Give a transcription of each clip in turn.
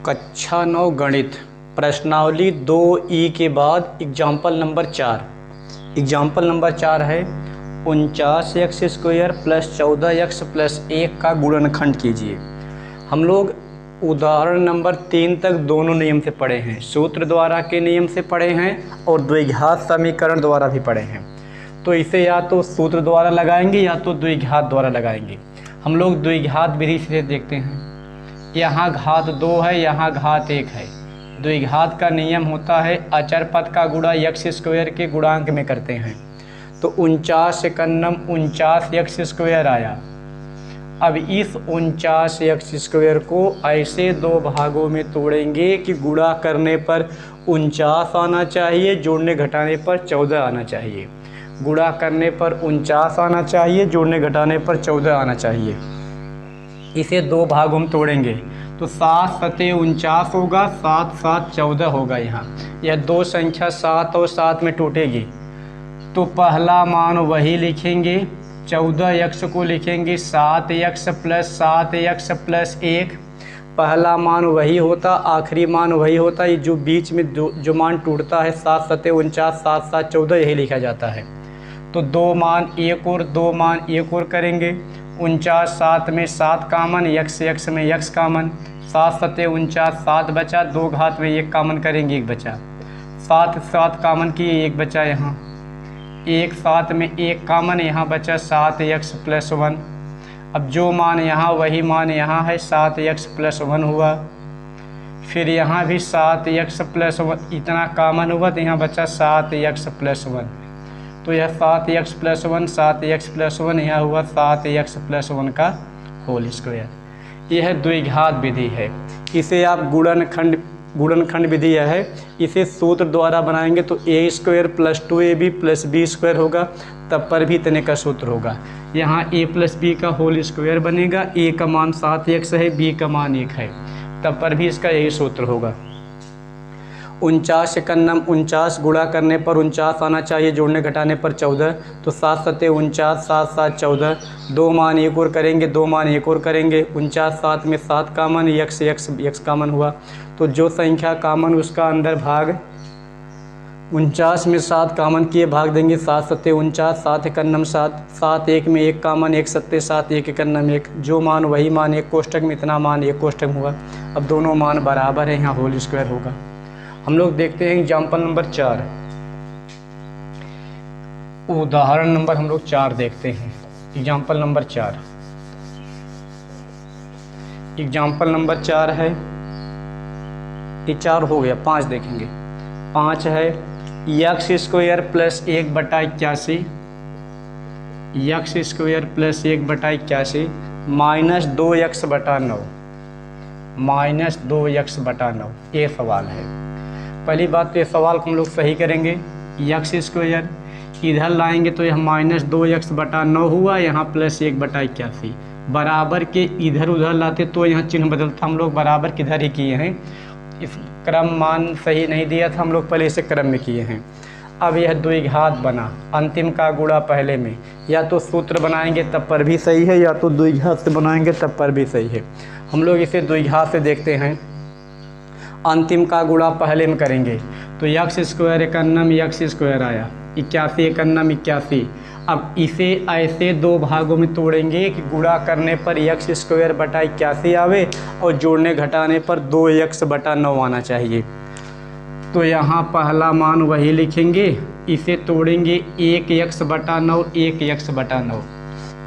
कक्षा 9 गणित प्रश्नावली 2E के बाद एग्जाम्पल नंबर 4। एग्जाम्पल नंबर 4 है 49x² + 14x + 1 का गुणनखंड कीजिए। हम लोग उदाहरण नंबर 3 तक दोनों नियम से पढ़े हैं, सूत्र द्वारा के नियम से पढ़े हैं और द्विघात समीकरण द्वारा भी पढ़े हैं। तो इसे या तो सूत्र द्वारा लगाएंगे या तो द्विघात द्वारा लगाएंगे। हम लोग द्विघात विधि से देखते हैं। यहाँ घात 2 है, यहाँ घात 1 है। द्विघात का नियम होता है अचर पद का गुणा x² के गुणांक में करते हैं। तो 49 एकन्नम 49x² आया। अब इस 49x² को ऐसे दो भागों में तोड़ेंगे कि गुणा करने पर 49 आना चाहिए, जोड़ने घटाने पर 14 आना चाहिए। गुणा करने पर 49 आना चाहिए, जोड़ने घटाने पर 14 आना चाहिए। इसे दो भागों में तोड़ेंगे तो 7 सते 49 होगा, 7 7 14 होगा। यहाँ यह दो संख्या 7 और 7 में टूटेगी तो पहला मान वही लिखेंगे, 14x को लिखेंगे 7x + 7x + 1। पहला मान वही होता, आखिरी मान वही होता। ये जो बीच में जो मान टूटता है 7 सते 49, 7 7 14 यही लिखा जाता है। तो दो मान एक और, दो मान एक और करेंगे। 49 7 में 7 कामन, x में x कामन, 7 सते 49 7 बचा, 2 घात में 1 कामन करेंगे, 1 बचा। 7 7 कामन किए, 1 बचा। यहाँ 1 7 में 1 कामन, यहाँ बचा 7x + 1। अब जो मान यहाँ वही मान यहाँ है, 7x + 1 हुआ। फिर यहाँ भी 7x + 1 इतना कामन हुआ तो यहाँ बचा 7x + 1। तो यह 7x + 1 7x + 1 यहाँ हुआ 7x + 1 का होल स्क्वायर। यह द्विघात विधि है। इसे आप गुणनखंड विधि है। इसे सूत्र द्वारा बनाएंगे तो a² + 2ab + b² होगा, तब पर भी इतने का सूत्र होगा। यहाँ a + b का होल स्क्वायर बनेगा। a का मान 7x है, b का मान 1 है, तब पर भी इसका यही सूत्र होगा। 49 एकन्नम 49 गुणा करने पर 49 आना चाहिए, जोड़ने घटाने पर 14। तो 7 सते 49 7 7 14। दो मान एक और करेंगे, दो मान एक और करेंगे। 49 7 में 7 कामन, x कामन हुआ। तो जो संख्या कामन उसका अंदर भाग, 49 में 7 कामन किए भाग देंगे। 7 सते 49 7 एकन्नम 7, 7 1 में 1 कामन, 1 सत्ते 7 1 एकन्नम 1। जो मान वही मान, एक कोष्ठक में इतना मान एक कोष्ठक हुआ। अब दोनों मान बराबर है, यहाँ होल स्क्वायर होगा। हम लोग देखते हैं एग्जाम्पल नंबर 4। उदाहरण नंबर हम लोग 4 देखते हैं। Example number 4। एग्जाम्पल नंबर 4 है, ये 4 हो गया, 5 देखेंगे। 5 है x² + 1/81, x² + 1/81 - 2x/9, -2x/9। ये सवाल है। पहली बात तो ये सवाल को हम लोग सही करेंगे। x² इधर लाएंगे तो यह -2x/9 हुआ, यहाँ +1/81 बराबर के इधर उधर लाते तो यहाँ चिन्ह बदलता। हम लोग बराबर किधर ही किए हैं, इस क्रम मान सही नहीं दिया था, हम लोग पहले इसे क्रम में किए हैं। अब यह द्विघात बना, अंतिम का गुणा पहले में। या तो सूत्र बनाएंगे तब पर भी सही है, या तो द्विघात से बनाएंगे तब पर भी सही है। हम लोग इसे द्विघात से देखते हैं। अंतिम का गुणा पहले में करेंगे तो x² एकन्नम x² आया, 81 एकन्नम 81। अब इसे ऐसे दो भागों में तोड़ेंगे कि गुणा करने पर x²/81 आवे और जोड़ने घटाने पर 2x/9 आना चाहिए। तो यहाँ पहला मान वही लिखेंगे, इसे तोड़ेंगे 1x/9 1x/9,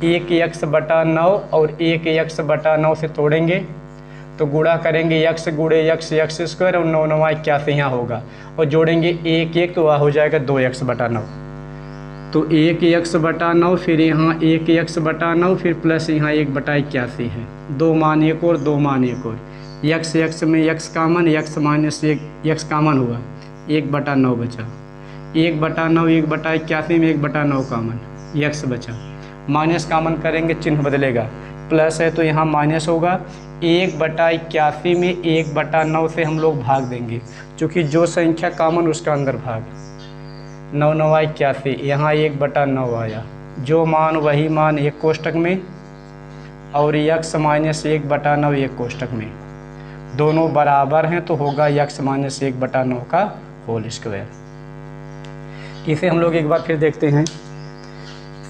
1x/9 और 1x/9 से तोड़ेंगे तो गुणा करेंगे x गुणे x² और 9 9 81 यहाँ होगा, और जोड़ेंगे 1 1 तो वह हो जाएगा 2x/9। तो 1x/9, फिर यहाँ 1x/9, फिर प्लस यहाँ 1/81 है। दो मान एक और, दो मान एक और। x में x कामन, x - 1 x कामन हुआ, 1/9 बचा। 1/9 1/81 में 1/9 कामन, x बचा। माइनस कामन करेंगे, चिन्ह बदलेगा, प्लस है तो यहाँ माइनस होगा। 1/81 में 1/9 से हम लोग भाग देंगे, क्योंकि जो संख्या कामन उसका अंदर भाग। 9 9 81, यहाँ 1/9 आया। जो मान वही मान एक कोष्ठक में, और x - 1/9 एक कोष्ठक में। दोनों बराबर हैं तो होगा x माइनस 1/9 का होल स्क्वायर। इसे हम लोग एक बार फिर देखते हैं।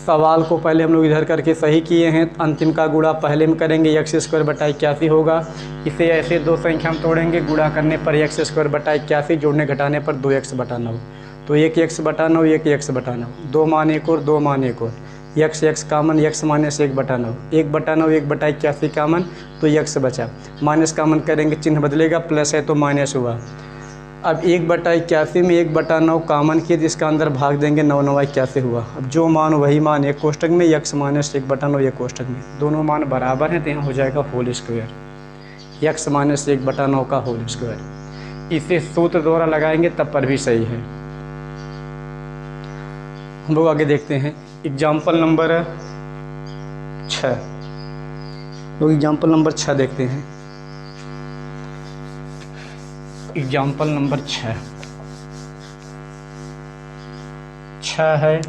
सवाल को पहले हम लोग इधर करके सही किए हैं, अंतिम का गुणा पहले में करेंगे, x² / 81 होगा। इसे ऐसे दो संख्या हम तोड़ेंगे, गुणा करने पर x² / 81, जोड़ने घटाने पर 2x/9, तो 1x/9 1x/9, 2 मान 1 और 2 मान 1 और x कामन, x माइनस 1/9, 1/9 1/81 कामन, तो x बचा, माइनस कामन करेंगे चिन्ह बदलेगा, प्लस है तो माइनस हुआ। अब 1/81 में 1/9 कामन किए, जिसका अंदर भाग देंगे, 9 9 81 हुआ। अब जो मान वही मान एक कोष्टक में, x माइनस 1/9 एक कोष्टक में, दोनों मान बराबर हैं तो यहाँ हो जाएगा होल स्क्वायर, x माइनस 1/9 का होल स्क्वायर। इसे सूत्र द्वारा लगाएंगे तब पर भी सही है। हम लोग आगे देखते हैं एग्जाम्पल नंबर 6। लोग एग्जाम्पल नंबर 6 देखते हैं। एग्जाम्पल नंबर 6 है,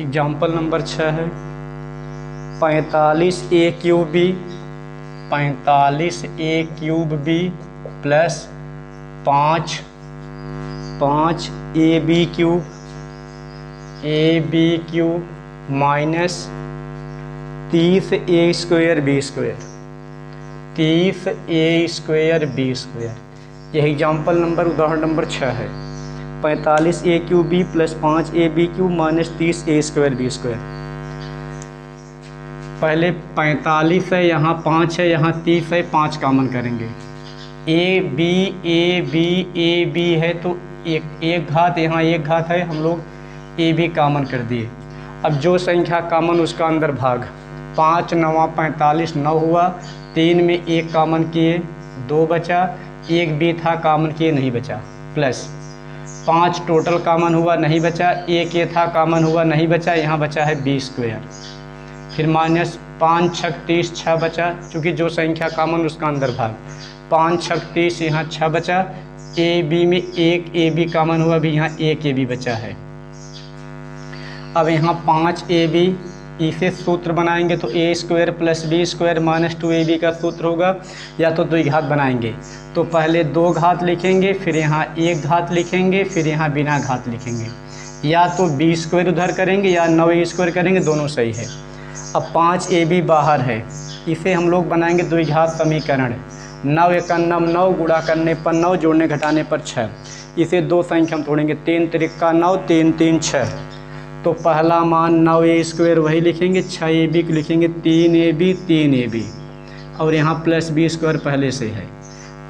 एग्जाम्पल नंबर 6 है 45a³ b plus 5ab³ minus 30a² b², 30a² b²। यह एग्जाम्पल नंबर उदाहरण नंबर 6 है। 45a³ b plus 5ab³ minus 30a² b²। पहले 45 है, यहाँ 5 है, यहाँ 30 है, 5 कामन करेंगे। a b है तो एक घात, यहाँ एक घात है, हम लोग a b कामन कर दिए। अब जो संख्या कामन उसका अंदर भाग, 5 9 45, 9 हुआ, 3 में 1 कामन किए, 2 बचा, 1 भी था कामन किए नहीं बचा, प्लस 5 टोटल कामन हुआ नहीं बचा, 1 ये था कामन हुआ नहीं बचा, यहाँ बचा है b²। फिर माइनस 5 6 30, 6 बचा, चूँकि जो संख्या कामन उसका अंदर भाग, 5 6 30, यहाँ 6 बचा, a b में 1 a b कामन हुआ, भी यहाँ 1 a b बचा है। अब यहाँ 5ab, इसे सूत्र बनाएंगे तो a² + b² माइनस 2ab का सूत्र होगा, या तो द्विघात बनाएंगे तो पहले 2 घात लिखेंगे, फिर यहाँ 1 घात लिखेंगे, फिर यहाँ बिना घात लिखेंगे, या तो b² उधर करेंगे या 9a² करेंगे, दोनों सही है। अब 5ab बाहर है, इसे हम लोग बनाएंगे द्विघात समीकरण। 9 × 9 गुणा करने पर 9, जोड़ने घटाने पर 6। इसे दो संख्या हम तोड़ेंगे, 3 × 9 3 3 6, तो पहला मान 9a² वही लिखेंगे, 6ab को लिखेंगे, 3ab और यहाँ प्लस b² पहले से है,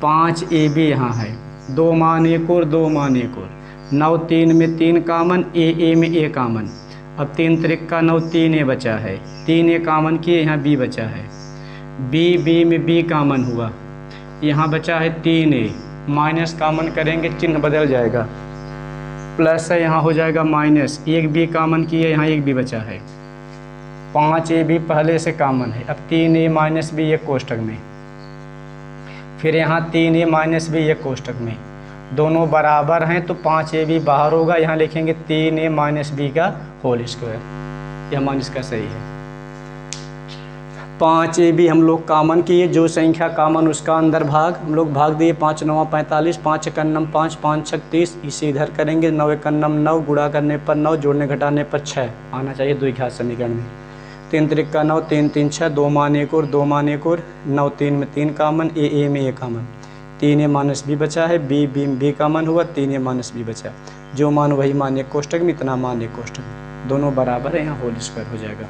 5ab यहाँ है, 2 मान 1 और 2 मान 1 और 9, 3 में 3 कामन, a में a कामन। अब 3 × 9 3a बचा है, 3a कामन किए, यहाँ b बचा है, b में b कामन हुआ, यहाँ बचा है 3a, माइनस कामन करेंगे चिन्ह बदल जाएगा, प्लस है, यहाँ हो जाएगा माइनस, 1 b कामन किए, यहाँ 1 b बचा है, 5ab पहले से कामन है। अब 3a माइनस b एक कोष्टक में, फिर यहाँ 3a माइनस b एक कोष्टक में, दोनों बराबर हैं तो 5ab बाहर होगा, यहाँ लिखेंगे 3a माइनस b का होल स्क्वायर, यह मान इसका सही है। 5ab हम लोग कामन किए, जो संख्या कामन उसका अंदर भाग, हम लोग भाग दिए, 5 9 45, 5 × 9 5, 5 6 30, इसे इधर करेंगे, 9 × 9 9, गुणा करने पर 9, जोड़ने घटाने पर 6 आना चाहिए द्विघात समीकरण में। 3 × 9 3 3 6, 2 मान 1 और 2 मान 1 और 9, 3 में 3 कामन, a में a common, 3a minus b बचा है, b b कामन हुआ, 3a माइनस b बचा, जो मान वही मान एक कोष्टक में, इतना मान एक कोष्टक में, दोनों बराबर है, यहाँ होल स्क्वायर हो जाएगा।